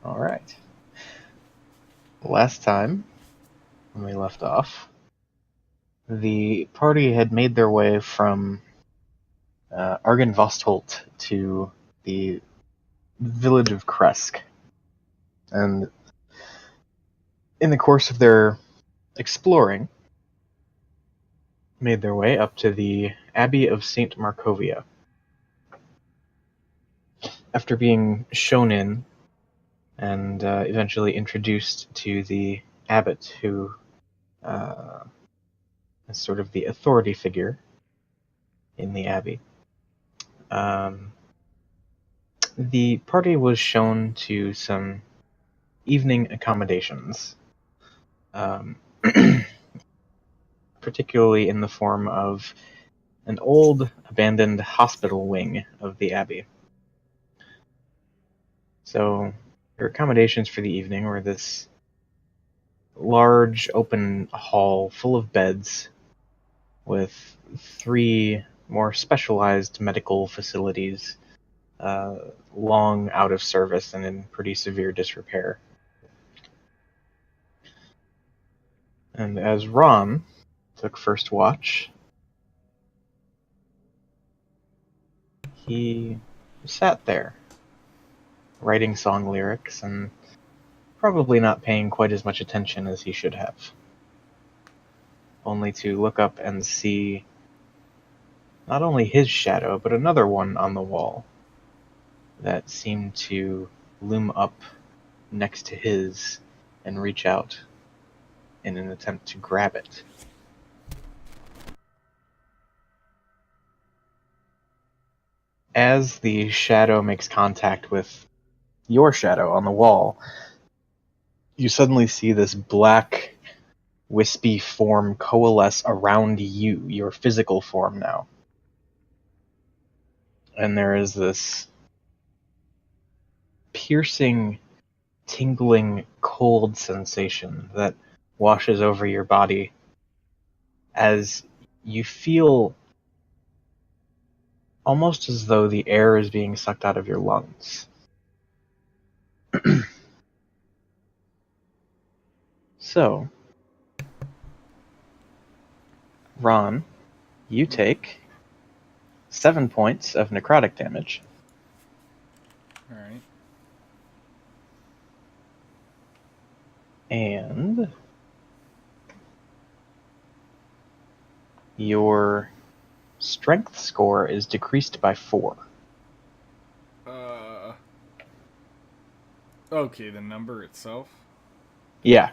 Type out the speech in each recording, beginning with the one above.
All right. Last time, when we left off, the party had made their way from Argenvostholt to the village of Kresk. And in the course of their exploring, made their way up to the Abbey of St. Markovia. After being shown in and eventually introduced to the abbot, who is sort of the authority figure in the abbey, the party was shown to some evening accommodations, um, particularly in the form of an old, abandoned hospital wing of the abbey. So, their accommodations for the evening were this large, open hall full of beds with 3 more specialized medical facilities, long out of service and in pretty severe disrepair. And as Ron took first watch, he sat there, writing song lyrics and probably not paying quite as much attention as he should have. Only to look up and see not only his shadow, but another one on the wall that seemed to loom up next to his and reach out in an attempt to grab it. As the shadow makes contact with your shadow on the wall, you suddenly see this black, wispy form coalesce around you, your physical form now. And there is this piercing, tingling, cold sensation that washes over your body as you feel almost as though the air is being sucked out of your lungs. So, Ron, you take 7 points of necrotic damage. Alright. And your strength score is decreased by 4. Okay, the number itself? Yeah.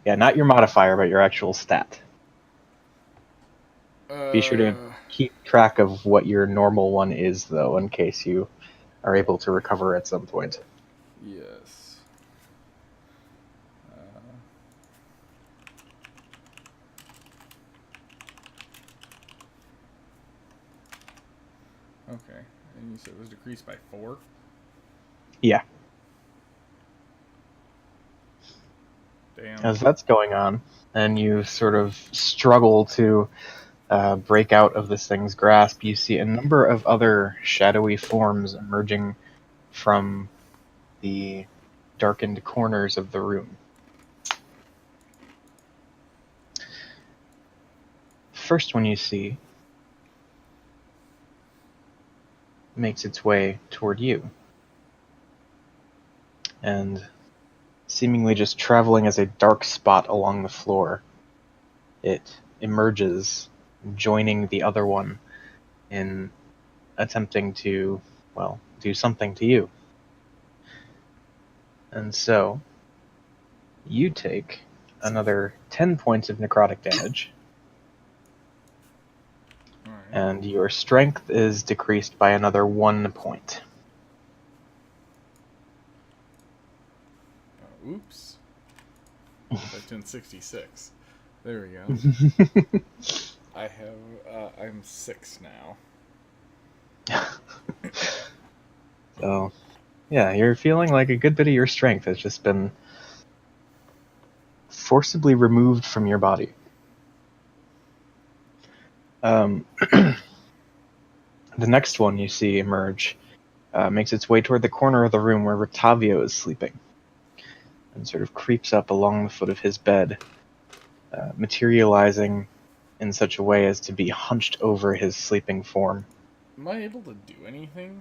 Yeah, not your modifier, but your actual stat. Be sure to keep track of what your normal one is, though, in case you are able to recover at some point. Yes. Okay. And you said it was decreased by 4? Yeah. Damn. As that's going on, and you sort of struggle to break out of this thing's grasp, you see a number of other shadowy forms emerging from the darkened corners of the room. First one you see makes its way toward you, and seemingly just traveling as a dark spot along the floor, it emerges, joining the other one in attempting to, well, do something to you. And so, you take another 10 points of necrotic damage, and your strength is decreased by another 1 point. Oops. 1566. There we go. I'm 6 now. So, yeah, you're feeling like a good bit of your strength has just been forcibly removed from your body. The next one you see emerge makes its way toward the corner of the room where Rictavio is sleeping, and sort of creeps up along the foot of his bed, materializing in such a way as to be hunched over his sleeping form. Am I able to do anything?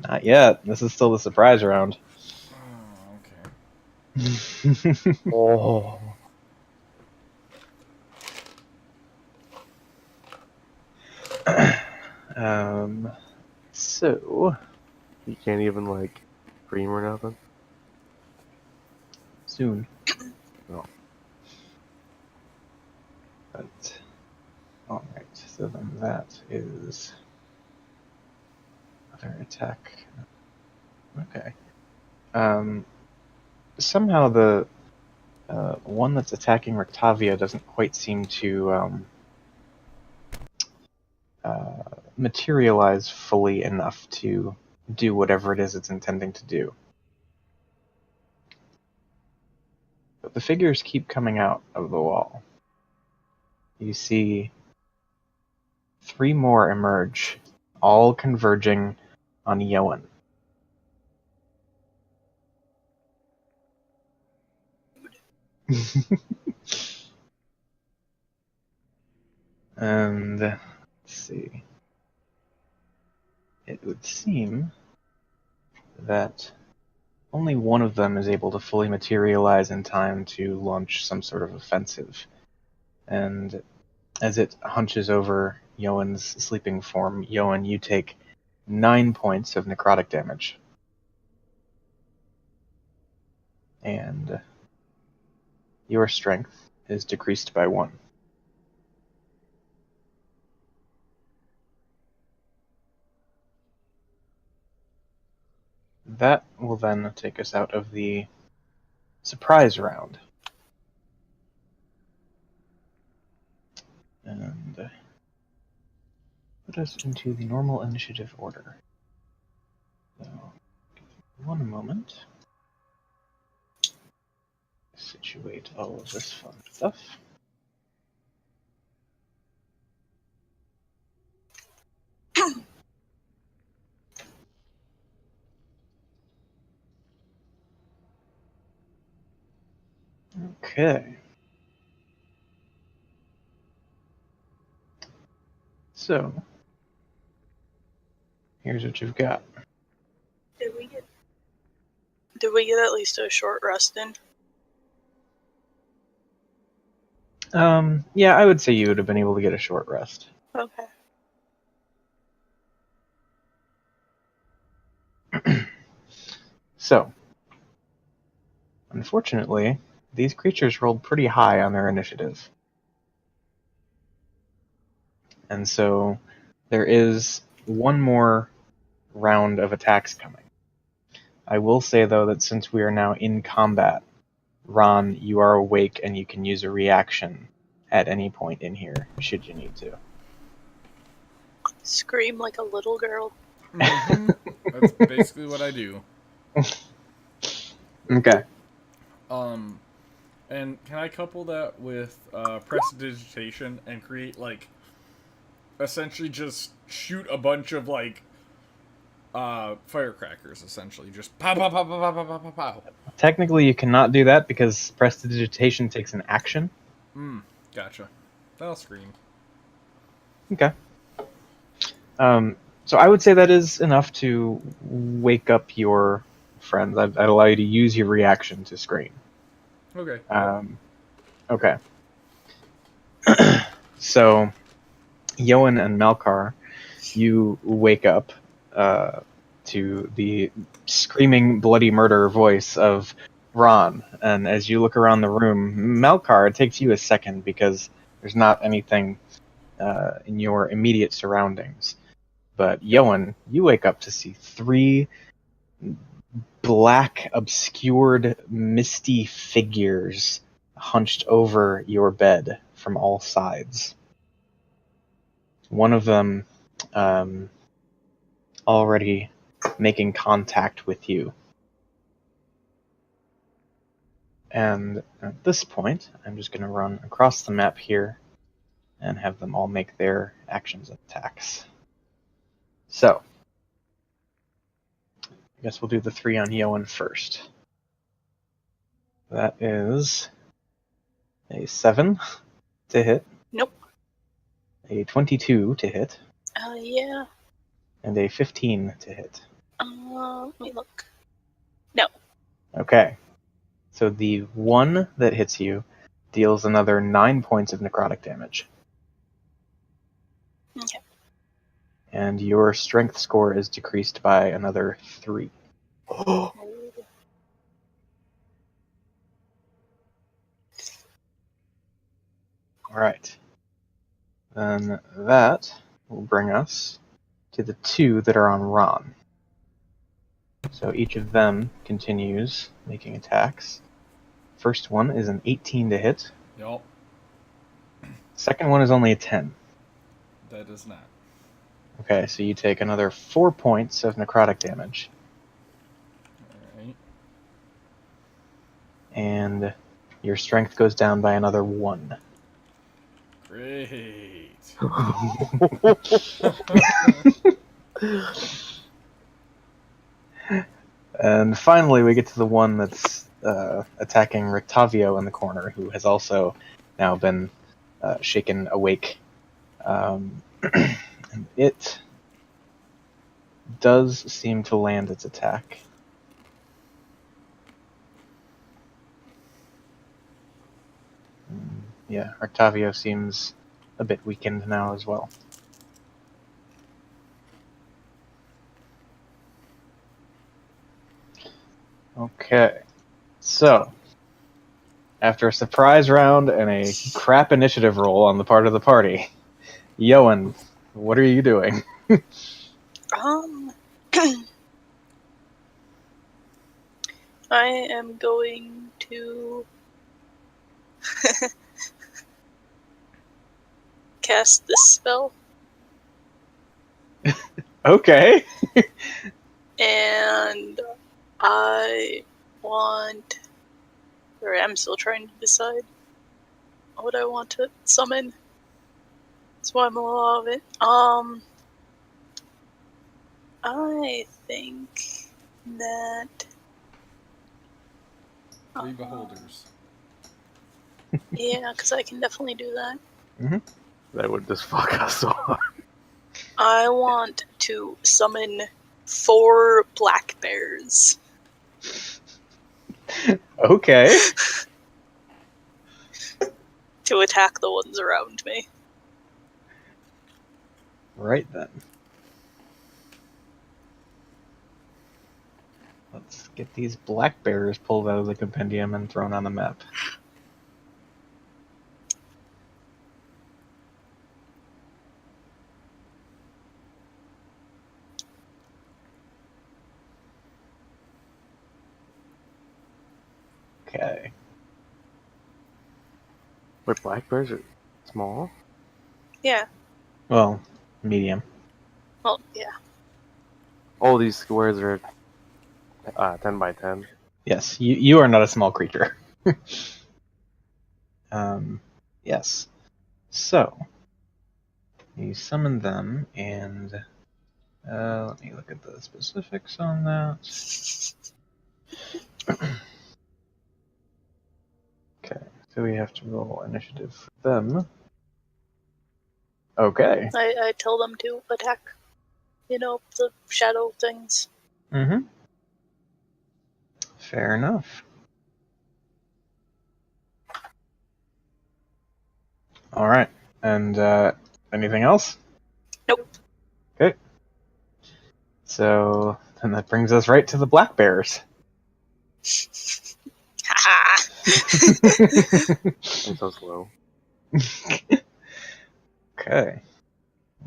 Not yet. This is still the surprise round. Oh, okay. Oh. So You can't even, like, scream or nothing? soon. No. But alright, so then that is other attack. Okay. Somehow the one that's attacking Rictavia doesn't quite seem to materialize fully enough to do whatever it is it's intending to do. But the figures keep coming out of the wall. You see 3 more emerge, all converging on Yoan. And let's see. It would seem that only one of them is able to fully materialize in time to launch some sort of offensive. And as it hunches over Yoan's sleeping form, Yoan, you take 9 points of necrotic damage. And your strength is decreased by 1. That will then take us out of the surprise round. And put us into the normal initiative order. So, give me 1 moment. Situate all of this fun stuff. Okay. So, here's what you've got. Did we get at least a short rest in? Yeah, I would say you would have been able to get a short rest. Okay. So, unfortunately, these creatures rolled pretty high on their initiative. And so, there is 1 more round of attacks coming. I will say, though, that since we are now in combat, Ron, you are awake and you can use a reaction at any point in here, should you need to. Scream like a little girl. Mm-hmm. That's basically what I do. Okay. And can I couple that with prestidigitation and create, like, essentially just shoot a bunch of, like, firecrackers, essentially. Just pow, pow, pow, pow, pow, pow, pow, pow. Technically, you cannot do that because prestidigitation takes an action. Gotcha. I'll scream. Okay. So I would say that is enough to wake up your friends. I'd allow you to use your reaction to scream. Okay. Okay. So, Yoan and Malkar, you wake up to the screaming bloody murder voice of Ron, and as you look around the room, Malkar, it takes you a second because there's not anything in your immediate surroundings. But Yoan, you wake up to see 3 black, obscured, misty figures hunched over your bed from all sides. One of them already making contact with you. And at this point, I'm just going to run across the map here and have them all make their actions and attacks. So, guess we'll do the 3 on Yoan first. That is a 7 to hit. Nope. A 22 to hit. Yeah. And a 15 to hit. Let me look. No. Okay. So the 1 that hits you deals another 9 points of necrotic damage. Okay. And your strength score is decreased by another 3. Alright. Then that will bring us to the 2 that are on Ron. So each of them continues making attacks. First one is an 18 to hit. Yup, Second one is only a 10. that is not. Okay, so you take another 4 points of necrotic damage. Alright. And your strength goes down by another 1. Great. And finally, we get to the one that's attacking Rictavio in the corner, who has also now been shaken awake. And it does seem to land its attack. Yeah, Rictavio seems a bit weakened now as well. Okay, so after a surprise round and a crap initiative roll on the part of the party, Yoan, what are you doing? I am going to cast this spell, Okay. and I want, or I'm still trying to decide what I want to summon. That's why I'm a lot of it. I think that 3 beholders. yeah, because I can definitely do that. That would just fuck us off. I want to summon 4 black bears. Okay. To attack the ones around me. Right then. Let's get these black bears pulled out of the compendium and thrown on the map. Okay. Wait, black bears are small? Yeah. Well, medium. Well, yeah. Oh, these squares are 10 by 10. Yes, you are not a small creature. Yes. So, you summon them, and let me look at the specifics on that. Okay, so we have to roll initiative for them. Okay. I tell them to attack, the shadow things. Mm-hmm. Fair enough. All right. And anything else? Nope. Okay. So then that brings us right to the black bears. Haha. I'm so slow. Okay.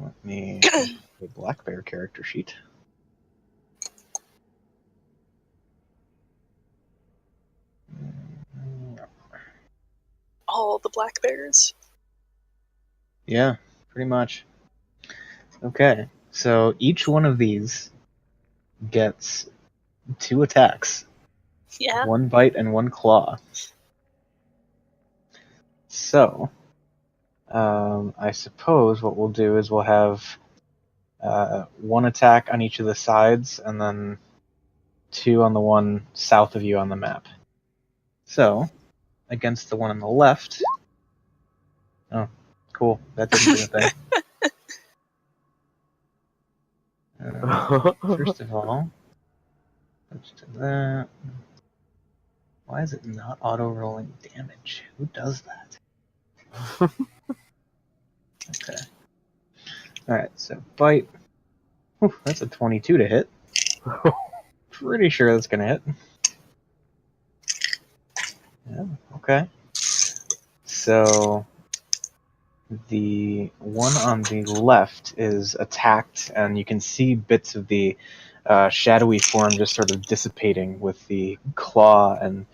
Let me get the black bear character sheet. All the black bears. Yeah, pretty much. Okay, so each one of these gets 2 attacks. Yeah. 1 bite and 1 claw. So, I suppose what we'll do is we'll have 1 attack on each of the sides, and then 2 on the one south of you on the map. So, against the one on the left... Oh, cool. That didn't do a thing. First of all, let's do that. Why is it not auto-rolling damage? Who does that? Okay. Alright, so bite. Whew, that's a 22 to hit. Pretty sure that's gonna hit. Yeah, okay. So the one on the left is attacked, and you can see bits of the shadowy form just sort of dissipating with the claw and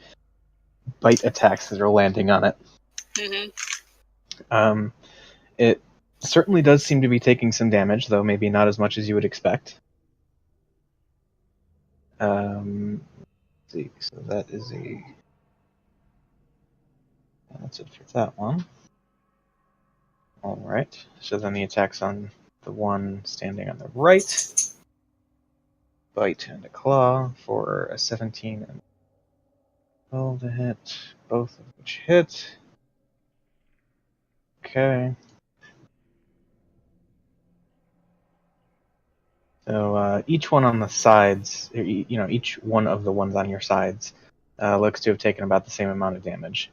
bite attacks that are landing on it. Mm-hmm. It certainly does seem to be taking some damage, though maybe not as much as you would expect. Let's see, so that is that's it for that one. Alright, so then the attack's on the one standing on the right. Bite and a claw for a 17 and 12 to hit, both of which hit. Okay. So each one on the sides, each one of the ones on your sides looks to have taken about the same amount of damage.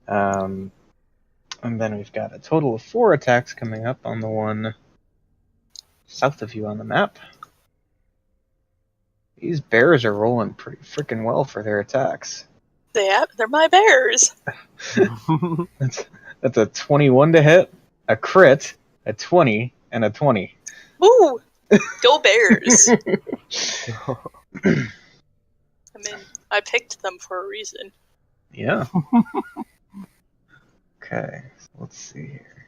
And then we've got a total of 4 attacks coming up on the one south of you on the map. These bears are rolling pretty freaking well for their attacks. They're my bears. That's a 21 to hit, a crit, a 20, and a 20. Woo! Go Bears! I mean, I picked them for a reason. Yeah. Okay, so let's see here.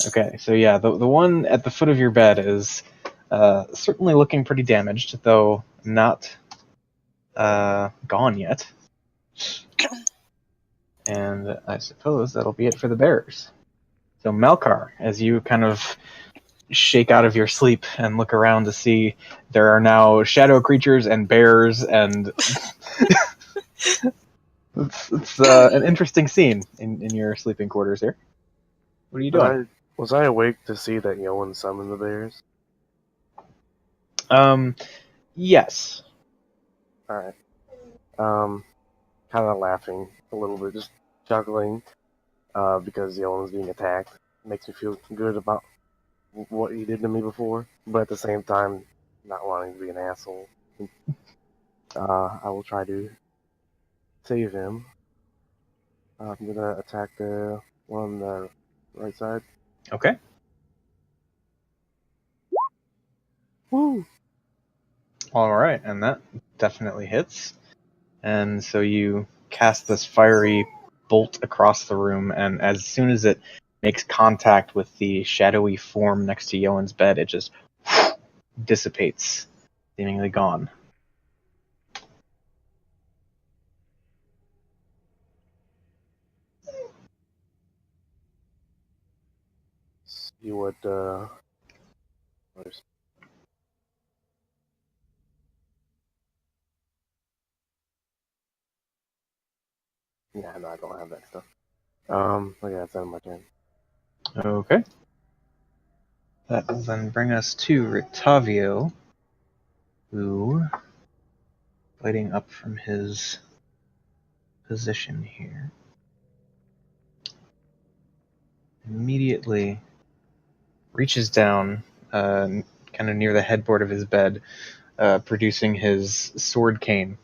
Okay, so yeah, the one at the foot of your bed is certainly looking pretty damaged, though not gone yet. And I suppose that'll be it for the bears. So Malkar, as you kind of shake out of your sleep and look around to see there are now shadow creatures and bears, and it's an interesting scene in your sleeping quarters here. What are you doing? Was I awake to see that Yoan summoned the bears? Yes. Alright. Kind of laughing a little bit, just chuckling, because Yoan's being attacked. Makes me feel good about what he did to me before, but at the same time, not wanting to be an asshole. I will try to save him. I'm gonna attack the one on the right side. Okay. Woo! Alright, and that definitely hits. And so you cast this fiery bolt across the room, and as soon as it makes contact with the shadowy form next to Yoan's bed, it just dissipates, seemingly gone. See what, others. Yeah, no, I don't have that stuff. Okay, that's out of my turn. Okay. That will then bring us to Rictavio, who, fighting up from his position here, immediately reaches down, kind of near the headboard of his bed, producing his sword cane,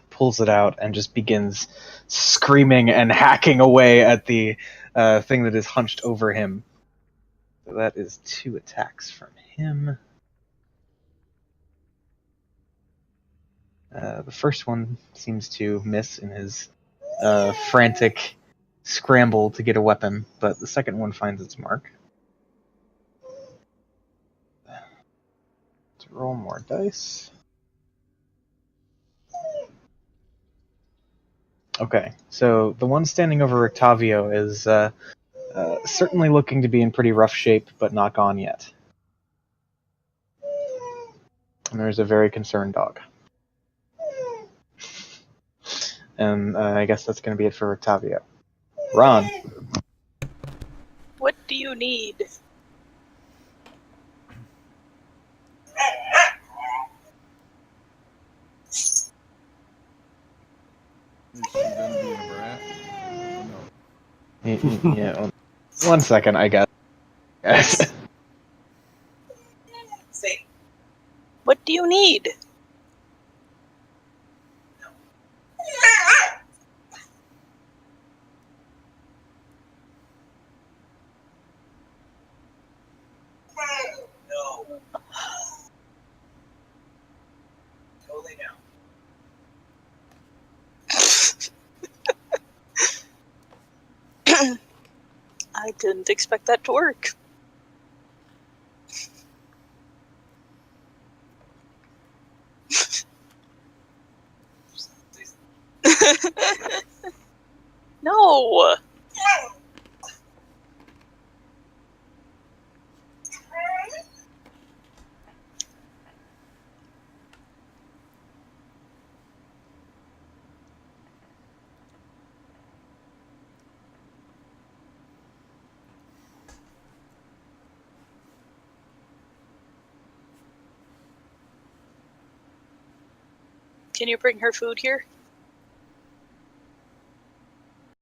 pulls it out, and just begins screaming and hacking away at the thing that is hunched over him. So that is 2 attacks from him. The first one seems to miss in his frantic scramble to get a weapon, but the second one finds its mark. Let's roll more dice. Okay, so the one standing over Octavio is Certainly looking to be in pretty rough shape, but not gone yet. And there's a very concerned dog. And I guess that's going to be it for Octavio. Ron. What do you need? Is she done being a brat? No. Yeah, 1 second, I guess. What do you need? I didn't expect that to work. No! Can you bring her food here?